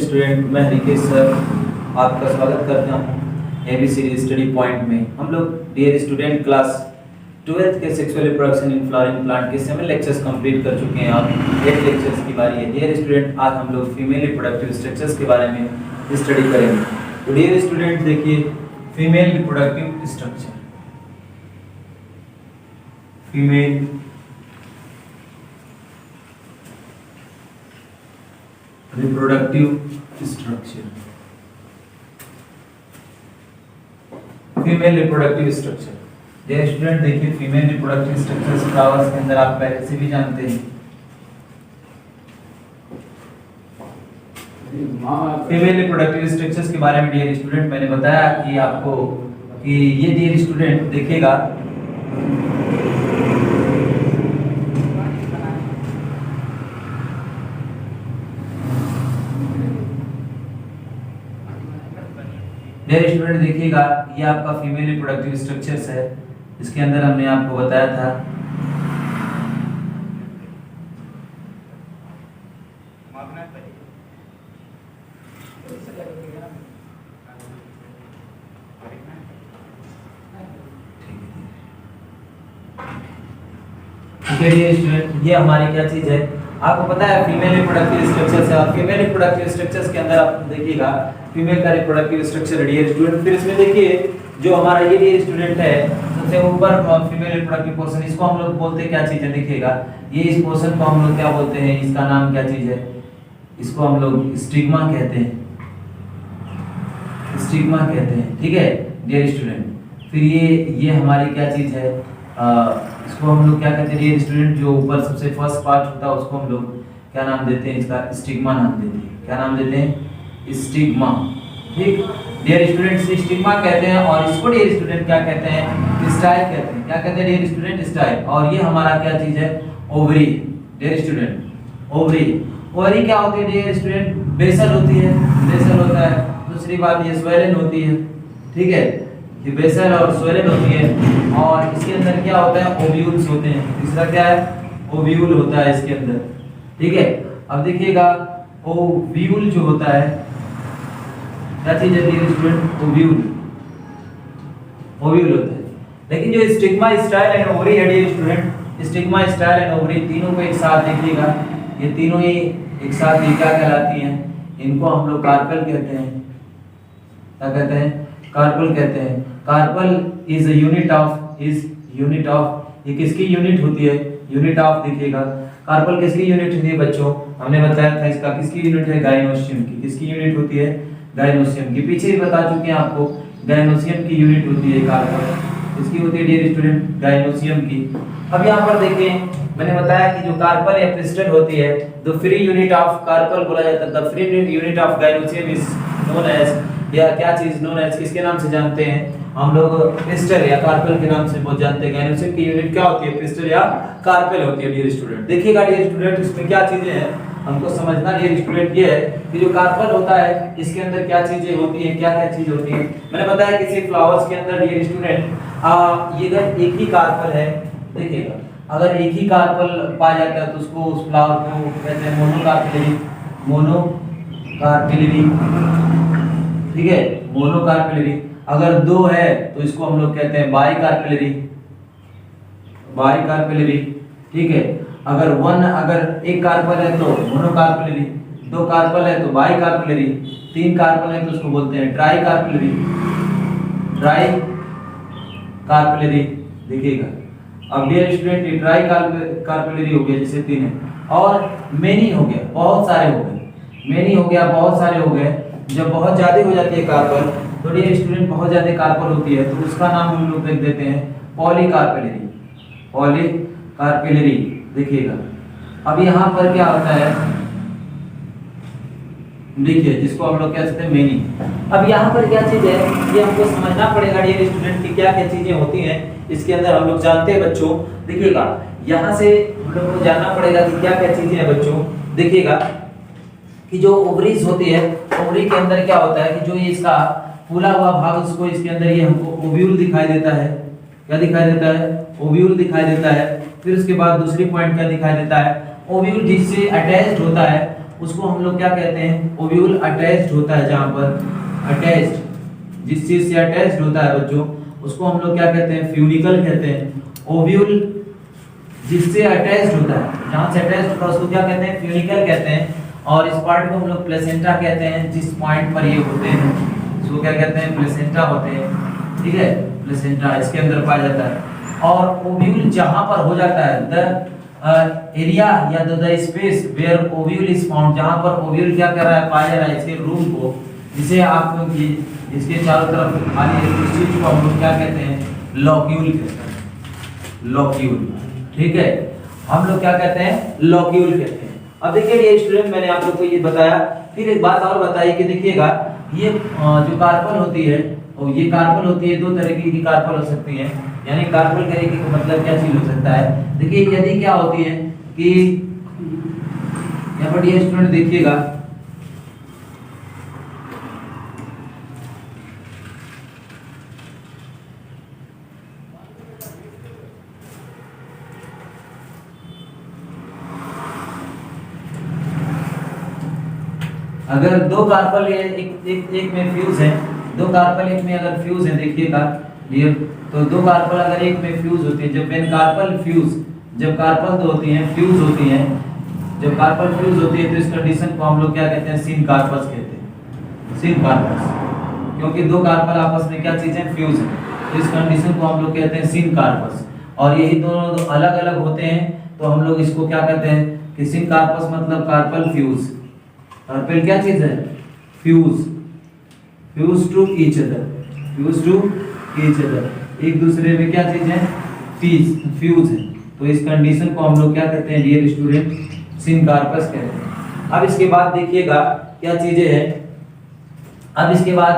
Student, मैं Harikesh sir आपका स्वागत करता हूँ एबीसीडी स्टडी पॉइंट में। हम लोग डियर स्टूडेंट क्लास 12th के sexual reproduction in flowering plant के 7 लेक्चर्स कंप्लीट कर चुके हैं और 8 लेक्चर्स की बारी है। डियर स्टूडेंट, आज हम लोग फीमेल रिप्रोडक्टिव स्ट्रक्चर्स के बारे में स्टडी करेंगे। तो डियर स्टूडेंट देखिए, female reproductive structure, female reproductive structure, female reproductive structure. Dear student देखिए, फीमेल रिप्रोडक्टिव स्ट्रक्चर्स फ्लावर्स के अंदर आप पहले से भी जानते हैं। फीमेल रिप्रोडक्टिव स्ट्रक्चर्स के बारे में डियर स्टूडेंट मैंने बताया कि आपको कि ये डियर स्टूडेंट देखिएगा, डियर स्टूडेंट देखिएगा, ये आपका फीमेल रिप्रोडक्टिव स्ट्रक्चर्स है। इसके अंदर हमने आपको बताया था ये हमारी क्या चीज है, आपको पता है फीमेल रिप्रोडक्टिव स्ट्रक्चर्स है। और फीमेल रिप्रोडक्टिव स्ट्रक्चर्स के अंदर आप देखिएगा फीमेल का रिप्रोडक्टिव स्ट्रक्चर डियर स्टूडेंट। फिर इसमें देखिए जो हमारा ये डियर स्टूडेंट है, सबसे ऊपर फीमेल रिप्रोडक्टिव पोर्शन, इसको हम लोग बोलते हैं क्या चीज है, देखिएगा ये इस पोर्शन को हम लोग क्या बोलते हैं, इसका नाम क्या चीज है, इसको हम लोग स्टिग्मा कहते हैं, स्टिग्मा कहते हैं। ठीक है डियर स्टूडेंट। फिर ये हमारी क्या चीज है, इसको हम लोग क्या कहते हैं डियर स्टूडेंट, जो ऊपर सबसे फर्स्ट पार्ट होता है उसको हम लोग क्या नाम देते हैं, इसका स्टिग्मा नाम देते हैं। क्या नाम देते हैं? स्टिग्मा। ठीक डियर स्टूडेंट, स्टिग्मा कहते हैं। और इसको डियर स्टूडेंट क्या कहते हैं, स्टाइल कहते हैं। क्या कहते हैं डियर स्टूडेंट? स्टाइल। और ये हमारा क्या चीज है, ovary. Dear student ovary, ovary क्या होती है डियर स्टूडेंट? बेसल होती है, बेसल होता है। दूसरी बात ये स्वेलन होती है। ठीक है, ये बेसल और स्वेलन होती है। और इसके अंदर क्या होता है, ओव्यूल्स होते हैं। तीसरा क्या है, ओव्यूल होता है इसके अंदर। ठीक है, अब देखिएगा ओव्यूल जो होता है क्या चीज है डियर स्टूडेंट? ओव्यूल, ओव्यूल होता है। लेकिन जो स्टिग्मा, स्टाइल एंड ओवरी है dear student, stigma, style and ovary तीनों को एक साथ देखिएगा, ये तीनों ही एक साथ ये क्या कहलाती हैं, इनको हम लोग कार्पेल कहते हैं। क्या कहते हैं? कार्पल कहते हैं। Carpel is a unit of, ये किसकी यूनिट होती है? Unit of. देखिएगा कार्पल किसकी यूनिट होती है बच्चों? हमने बताया था इसका किसकी यूनिट है, गाइनोसियम की। किसकी यूनिट होती है? गाइनोसियम की। पीछे ही बता चुके हैं आपको, गाइनोसियम की यूनिट होती है कार्पल। इसकी होती है डियर स्टूडेंट गाइनोसियम की। अब यहाँ पर देखें, मैंने बताया कि जो कार्पल या पिस्टल होती है, the free unit of carpel बोला जाता है, the free unit of gynoecium is known as, या क्या चीज नोन एज, किसके नाम से जानते हैं हम लोग? पिस्टल या कार्पल के नाम से बहुत जानते हैं। गाइनोसियम की यूनिट क्या होती है? पिस्टल या कार्पल होती है डियर स्टूडेंट। देखिएगा डियर स्टूडेंट, इसमें क्या चीजें हैं हमको समझना डियर स्टूडेंट, ये है कि जो कार्पल होता है इसके अंदर क्या चीजें होती हैं, क्या क्या चीज होती है। मैंने बताया किसी फ्लावर्स के अंदर डियर स्टूडेंट ये अगर एक ही कार्पल है, देखिएगा अगर एक ही कार्पल पाया जाता है तो उसको, उस फ्लावर को कहते हैं मोनोकार्पेलरी, मोनोकार्पेलरी। ठीक है, मोनोकार्पेलरी। अगर दो है तो इसको हम लोग कहते हैं बाइकार्पेलरी, बाइकार्पेलरी। ठीक है, अगर एक कार्पल है तो मोनोकार्पेलरी, दो कार्पल है तो बाइकार्पेलरी, तीन कार्पल है तो उसको बोलते हैं ट्राइकार्पेलरी, ट्राइकार्पेलरी। देखिएगा अब डियर स्टूडेंट, ट्राइकार्पेलरी हो गया जैसे तीन है, और मेनी हो गया, बहुत सारे हो गए, मेनी हो गया, बहुत सारे हो गए। जब बहुत ज्यादा हो जाती है कार्पल, तो डियर स्टूडेंट बहुत ज्यादा कार्पल होती है तो उसका नाम हम लोग रख देते हैं पॉलीकार्पेलरी, पॉलीकार्पेलरी। देखिएगा अब यहाँ पर क्या होता है, देखिए जिसको हम लोग क्या कहते हैं, मेनी। अब यहाँ पर क्या चीज है, ये हमको समझना पड़ेगा डियर स्टूडेंट की क्या क्या चीजें होती हैं इसके अंदर, हम लोग जानते हैं बच्चों। देखिएगा यहाँ से हम लोग को जानना पड़ेगा कि क्या क्या चीजें हैं बच्चों। देखिएगा कि जो ओवरीज होती है, ओवरी के अंदर क्या होता है कि जो ये इसका फूला हुआ भाग, उसको इसके अंदर ये हमको ओव्यूल दिखाई देता है। क्या दिखाई देता है? ओव्यूल दिखाई देता है। फिर उसके बाद दूसरी पॉइंट क्या दिखाई देता है, ओव्यूल जिससे अटैच्ड होता है उसको हम लोग क्या कहते हैं, ओव्यूल अटैच्ड होता है, जहां पर अटैच्ड जिस चीज से अटैच्ड होता है बच्चों उसको हम लोग क्या कहते हैं, फ्यूनिकल कहते हैं। ओव्यूल जिससे अटैच्ड होता है, जहां से अटैच्ड होता है उसको क्या कहते हैं, फ्यूनिकल कहते हैं। और इस पार्ट को हम लोग प्लेसेंटा कहते हैं, जिस पॉइंट पर ये होते हैं उसको क्या कहते हैं, प्लेसेंटा होते हैं, ठीक है, प्लेसेंटा इसके अंदर पाया जाता है। और ओव्यूल जहां पर हो जाता है, द एरिया या the space where ovule is found, जहां पर ओव्यूल क्या कर रहा है, पाया जा रहा है, इसके रूम को, जिसे आप इसके चारों तरफ खाली है, उस चीज को हम लोग क्या कहते हैं, लॉक्यूल कहते हैं, लॉक्यूल, ठीक है, हम लोग क्या कहते हैं, लॉक्यूल कहते हैं। अब देखिए ये स्टूडेंट, मैंने आप लोग को ये बताया, फिर एक बात और बताई कि देखिएगा ये जो कार्पल होती है, और ये कार्पल होती है, दो तरीके की कार्पल हो सकती है, यानी कार्पल करेगी तो मतलब क्या चीज हो सकता है, देखिए यदि क्या होती है कि यहाँ पर ये स्टूडेंट देखिएगा, अगर दो कार्पल एक में फ्यूज है, दो कार्पल एक में अगर फ्यूज है, देखिएगा ये, तो दो कार्पल अगर एक में फ्यूज होती है, जब कार्पल फ्यूज, जब कार्पल दो होती हैं फ्यूज होती हैं, जब कार्पल फ्यूज होती है तो इस कंडीशन को हम लोग क्या कहते हैं, सिन कार्पस कहते हैं, सिन कार्पस, क्योंकि दो कार्पल आपस में क्या चीज है, फ्यूज है, तो इस कंडीशन को हम लोग कहते हैं सिन कार्पस। और यही दोनों अलग अलग होते हैं तो हम लोग इसको क्या कहते हैं कि सिन कार्पस मतलब कार्पल फ्यूज, कार्पल क्या चीज है, fuse, fuse to each other, fuse to each other, एक दूसरे में क्या चीज है, फ्यूज है, तो इस कंडीशन को हम लोग क्या कहते हैं, डियर स्टूडेंट, सिन कार्पस कहते हैं। अब इसके बाद देखिएगा क्या चीजें हैं, अब इसके बाद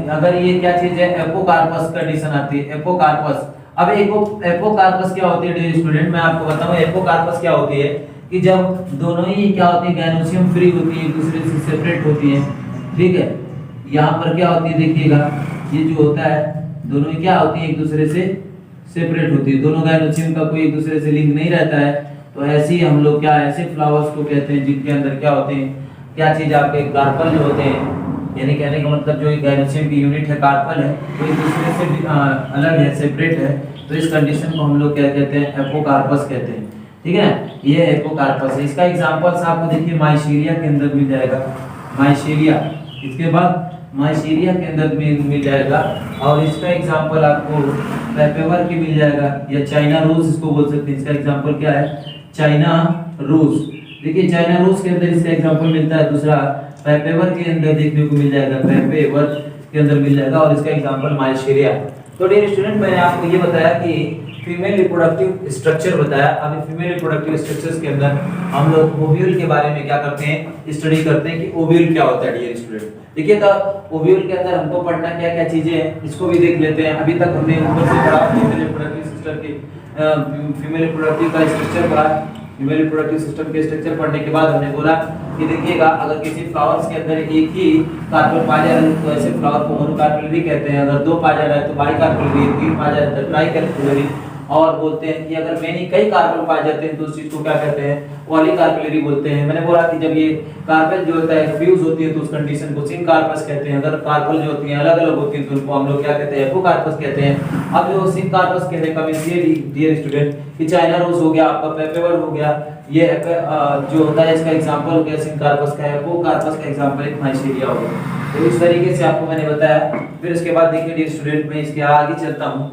अगर ये क्या चीज है, एपोकार्पस कंडीशन आती है, एपोकार्पस। अब एपोकार्पस क्या होती है डियर स्टूडेंट, मैं आपको बताऊं एपोकार्पस क्या होती है, कि जब दोनों ही क्या होती है, गैनोसियम फ्री होती है, एक दूसरे से सेपरेट होती है, ठीक है, यहाँ पर क्या होती है, देखिएगा ये जो होता है, दोनों ही क्या होती है, एक दूसरे से सेपरेट होती है, दोनों गैनोसियम का कोई एक दूसरे से लिंक नहीं रहता है, तो ऐसे ही हम लोग क्या, ऐसे फ्लावर्स को कहते हैं जिनके अंदर क्या होते हैं, क्या चीज आपके कार्पल जो होते हैं, यानी कहने का मतलब जो गैनोसियम की यूनिट है कार्पल है, तो एक दूसरे से अलग है, सेपरेट है, तो इस कंडीशन को हम लोग क्या कहते हैं, एपोकार्पस कहते हैं, ठीक है, ये एपोकार्पस है। इसका एग्जांपल्स आपको देखिए माइशीरिया के अंदर मिल जाएगा, माइशीरिया, इसके बाद माइशीरिया के अंदर मिल जाएगा, और इसका एग्जांपल आपको पेपर की मिल जाएगा, या चाइना रोज इसको बोल सकते हैं, इसका एग्जांपल क्या है, चाइना रोज, देखिए चाइना रोज के अंदर इसका एग्जांपल मिलता है। दूसरा पेपर के अंदर देखने को मिल जाएगा, पेपर के अंदर मिल जाएगा, और इसका एग्जांपल माइशीरिया। तो डियर स्टूडेंट, मैंने आपको ये बताया कि फीमेल रिप्रोडक्टिव स्ट्रक्चर बताया। अभी फीमेल रिप्रोडक्टिव स्ट्रक्चर्स के अंदर हम लोग ओव्यूल के बारे में क्या करते हैं, स्टडी करते हैं कि ओव्यूल क्या होता है डियर स्टूडेंट। देखिए तो ओव्यूल के अंदर हमको पढ़ना क्या क्या चीजें हैं, इसको भी देख लेते हैं। अभी तक हमने ऊपर से पढ़ा फीमेल रिप्रोडक्टिव सिस्टम के, फीमेल रिप्रोडक्टिव का स्ट्रक्चर पढ़ा। फीमेल रिप्रोडक्टिव सिस्टम के स्ट्रक्चर पढ़ने के बाद हमने बोला कि देखिएगा अगर किसी फ्लावर्स के अंदर एक ही कार्पेल पाया जा रहा है तो ऐसे फ्लावर को मोनोकार्पेलरी कहते हैं, अगर दो पाया जा रहा है तो बाइकार्पेलरी, तीन पाया जा रहा है तो ट्राइकार्पेलरी, और बोलते हैं कि अगर मैनी कई कार्पेल पाए जाते हैं तो उस चीज को क्या कहते हैं, पॉलीकार्पेलरी बोलते हैं। मैंने बोला कि जब ये कार्पेल जो होता है फ्यूज होती है तो उस कंडीशन को सिन कार्पस कहते हैं। अगर कार्पेल जो होती हैं अलग अलग होती हैं तो उनको हम लोग क्या कहते हैं, एपोकार्पस कहते हैं। अब जो सिन कार्पस कहने का मींस ये डियर स्टूडेंट कि चाइना रोज हो गया, आपका पेपर हो गया, ये जो होता है इसका एग्जांपल हो गया सिन कार्पस का, एपोकार्पस का एग्जांपल एक माइशीरिया हो गया। तो इस तरीके से आपको मैंने बताया। फिर इसके बाद देखिए डियर स्टूडेंट, मैं इसके आगे चलता हूं,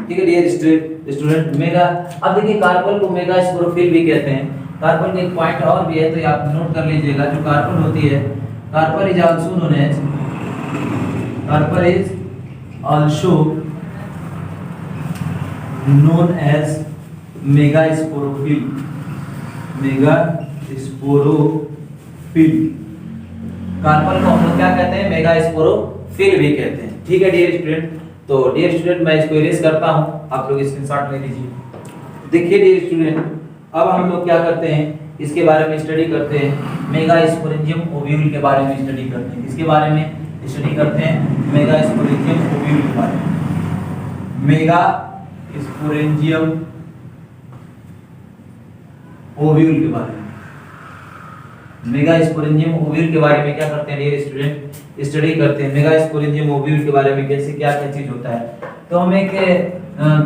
ठीक है डियर स्टूडेंट। मेगा, अब देखिए कार्पेल को मेगा स्पोरोफिल भी कहते हैं। कार्पेल का एक पॉइंट और भी है तो आप नोट कर लीजिएगा। जो कार्पेल होती है, carpel is also known as, carpel is also known as megasporophyll, megasporophyll. Carpel को हम लोग क्या कहते हैं, मेगा स्पोरोफिल भी कहते हैं, ठीक है डियर स्टूडेंट। तो डियर स्टूडेंट मैं इसको इरेज करता हूं, आप लोग स्क्रीनशॉट ले लीजिए। देखिए डियर स्टूडेंट, अब हम लोग क्या करते हैं, इसके बारे में स्टडी करते हैं, मेगा स्पोरेंजियम ओव्यूल के बारे में स्टडी करते हैं। इसके बारे में स्टडी करते हैं, मेगा स्पोरेंजियम ओव्यूल के बारे में। मेगा स्पोरेंजियम ओव्यूल के बारे में, मेगास्पोरेंजियम ओव्यूल के बारे में क्या करते हैं डियर स्टूडेंट, स्टडी करते हैं मेगास्पोरेंजियम ओव्यूल के बारे में, कैसे क्या क्या चीज होता है। तो हम एक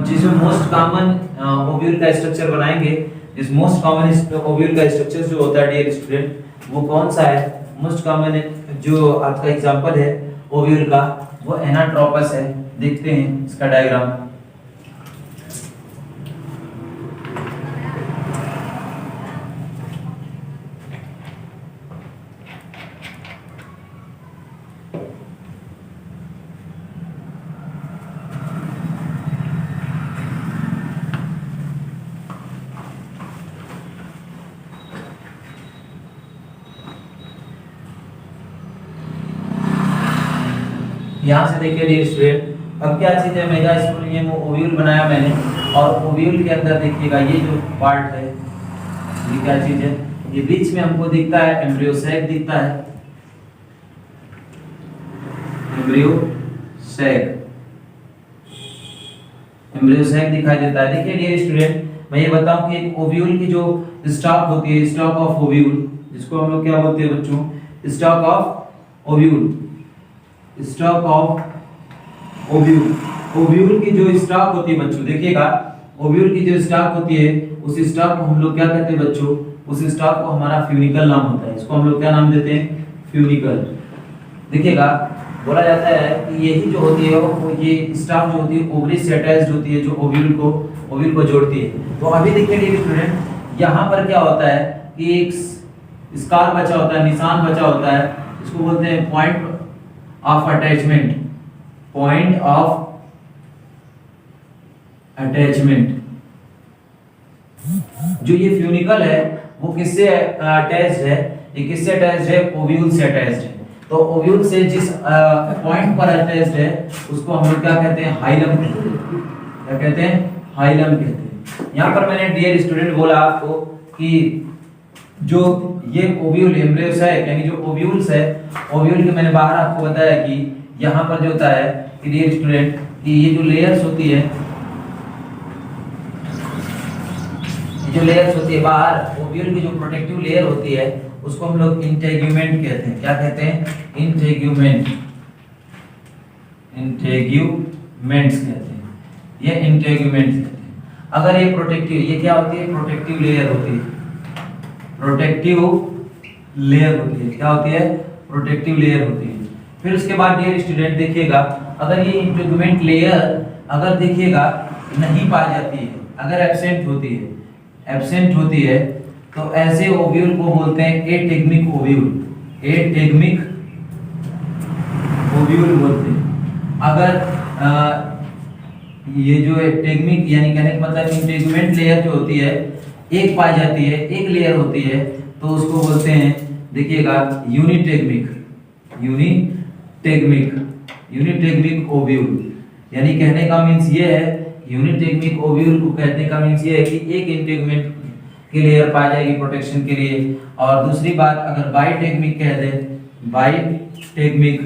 जिसमें मोस्ट कॉमन ओव्यूल का स्ट्रक्चर बनाएंगे। इस मोस्ट कॉमन ओव्यूल का स्ट्रक्चर जो होता है डियर स्टूडेंट वो कौन सा है, मोस्ट कॉमन जो आपका एग्जांपल है ओव्यूल का वो एनाट्रोपस है। देखते हैं इसका डायग्राम। यहाँ से देखिए डियर स्टूडेंट, अब क्या चीज है, मेगास्पोरेंजियम ओव्यूल बनाया मैंने, और ओव्यूल के अंदर देखिएगा ये जो पार्ट है ये क्या चीज है, ये बीच में हमको दिखता है एम्ब्रियो सैक दिखता है, एम्ब्रियो सैक दिखाई देता है। देखिए डियर स्टूडेंट, मैं ये बताऊं कि एक ओव्यूल की जो स्टॉक होती है, स्टॉक ऑफ ओव्यूल, जिसको हम लोग क्या बोलते हैं बच्चों, stock of ovule, stock of ovule. Ovule की जो स्टॉक होती है बच्चों, देखिएगा ओव्यूल की जो स्टॉक होती है उस स्टॉक को हम लोग क्या कहते हैं बच्चों, उस स्टॉक को हमारा फ्यूनिकल नाम होता है। इसको हम लोग क्या नाम देते हैं, फ्यूनिकल। देखिएगा बोला जाता है कि यही जो होती है वो ये स्टॉक जो होती है ओवरी से अटैच्ड होती है, जो ओव्यूल को जोड़ती है। तो अभी देखिए डियर स्टूडेंट, यहाँ पर क्या होता है कि एक स्कार बचा होता है, निशान बचा होता है, इसको बोलते हैं point of attachment, point of attachment. जो ये फ्यूनिकल है वो किससे अटैच्ड है, ये किससे अटैच्ड है, ओव्यूल से अटैच्ड है। तो ओव्यूल से जिस पॉइंट पर अटैच्ड है उसको हम लोग क्या कहते हैं, हाइलम कहते हैं। क्या कहते हैं, हाइलम कहते हैं। यहाँ पर मैंने डियर स्टूडेंट बोला आपको कि जो ये ओव्यूल एम्ब्रियो सैक यानी जो ओव्यूल्स है, ओव्यूल के मैंने बाहर आपको बताया कि यहाँ पर जो होता है कि डियर स्टूडेंट कि ये जो लेयर्स होती है, जो लेयर्स होती है बाहर ओव्यूल की जो प्रोटेक्टिव लेयर होती है उसको हम लोग इंटेग्यूमेंट कहते हैं। क्या कहते हैं, इंटेग्यूमेंट, इंटेग्यूमेंट्स कहते हैं, ये इंटेग्यूमेंट्स कहते हैं। अगर ये प्रोटेक्टिव, ये क्या होती है, प्रोटेक्टिव लेयर होती है, प्रोटेक्टिव लेयर होती है। क्या होती है, प्रोटेक्टिव लेयर होती है। फिर उसके बाद डियर स्टूडेंट देखिएगा, अगर ये इंटेग्यूमेंट लेयर अगर देखिएगा नहीं पाई जाती है, अगर एब्सेंट होती है तो ऐसे ओव्यूल को बोलते हैं एटेग्मिक ओव्यूल, एटेग्मिक ओव्यूल बोलते हैं। अगर ये जो एटेग्मिक यानी कहने का मतलब इंटेग्यूमेंट लेयर जो होती है एक पाई जाती है, एक लेयर होती है, तो उसको बोलते हैं देखिएगा यूनिटेग्मिक ओव्यूल। यानी कहने का मींस ये है, यूनिटेग्मिक ओव्यूल को कहने का मींस ये है कि एक इंटेग्यूमेंट की लेयर पाई जाएगी प्रोटेक्शन के लिए। और दूसरी बात अगर बाइटेग्मिक कह दे, बाइटेग्मिक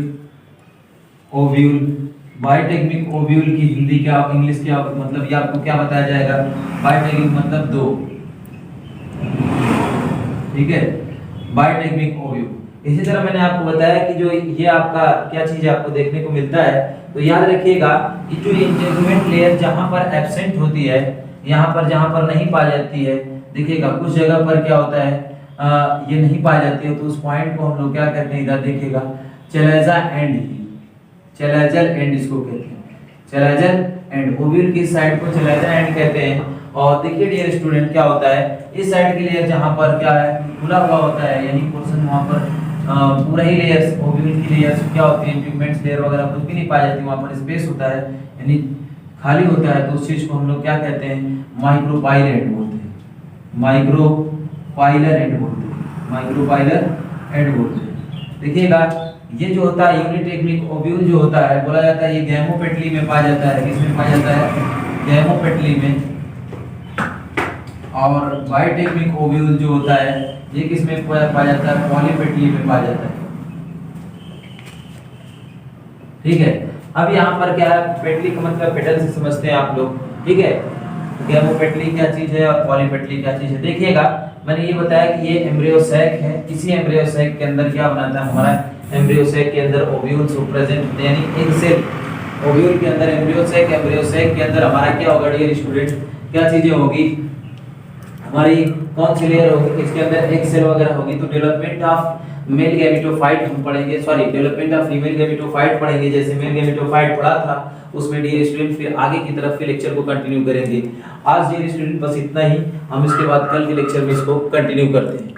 ओव्यूल, बाइटेग्मिक ओव्यूल की हिंदी क्या, इंग्लिश क्या मतलब, ये आपको क्या बताया जाएगा, बाइटेग्मिक मतलब दो, ठीक है, बाइटेग्मिक ओव्यूल। इसी तरह मैंने आपको बताया कि जो ये आपका क्या चीज आपको देखने को मिलता है, तो याद रखिएगा कि जो इंटेग्यूमेंट लेयर जहां पर एब्सेंट होती है, यहाँ पर जहां पर नहीं पाई जाती है, देखिएगा कुछ जगह पर क्या होता है ये नहीं पाई जाती है, तो उस पॉइंट को हम लोग क्या कहते हैं, इधर देखिएगा चेलेजा एंड, चेलेजल एंड इसको कहते हैं, चेलेजल एंड। ओव्यूल की साइड को चेलेजा एंड कहते हैं। और देखिए डियर स्टूडेंट क्या होता है, इस साइड की लेयर जहां पर क्या है खुला हुआ होता है, यानी पोर्शन वहां पर पूरा ही लेयर्स, ओव्यूल की लेयर्स क्या होती है, इंटीग्यूमेंट्स लेयर वगैरह कुछ भी नहीं पाई जाती, वहां पर स्पेस होता है यानी खाली होता है, तो उस चीज को हम लोग क्या कहते हैं, माइक्रोपाइलर एंड बोलते हैं, माइक्रोपाइलर एंड बोलते हैं, माइक्रोपाइलर एंड बोलते हैं। देखिएगा ये जो होता है यूनिटेग्मिक ओव्यूल जो होता है, बोला जाता है ये गैमोपेटली में पाया जाता है। किसमें पाया जाता है, गैमोपेटली में। और बाइटेग्मिक ओव्यूल जो होता है ये किसमें पाया जाता है, पॉलीपेटली में पाया जाता है, ठीक है। अब यहाँ पर क्या है, पेटली का मतलब पेटल से समझते हैं आप लोग, ठीक है। गैमोपेटली क्या चीज है और पॉलीपेटली क्या चीज है। देखिएगा मैंने ये बताया कि ये एम्ब्रियो सैक है। इसी एम्ब्रियो सैक के अंदर क्या बनाता है हमारा, एम्ब्रियो सैक के अंदर ओव्यूल्स प्रेजेंट होते हैं, यानी एग सेल। ओव्यूल के अंदर एम्ब्रियो सैक के अंदर हमारा क्या होगा डियर स्टूडेंट, क्या चीजें होगी हमारी, कौन सी लेयर होगी, इसके अंदर एग सेल वगैरह होगी। तो डेवलपमेंट ऑफ मेल गैमेटोफाइट हम पढ़ेंगे, sorry development of female gametophyte पढ़ेंगे। जैसे मेल गैमेटोफाइट पढ़ा था उसमें डियर स्टूडेंट फिर आगे की तरफ के लेक्चर को कंटिन्यू करेंगे। आज डियर स्टूडेंट बस इतना ही, हम इसके बाद कल के लेक्चर में इसको कंटिन्यू करते हैं।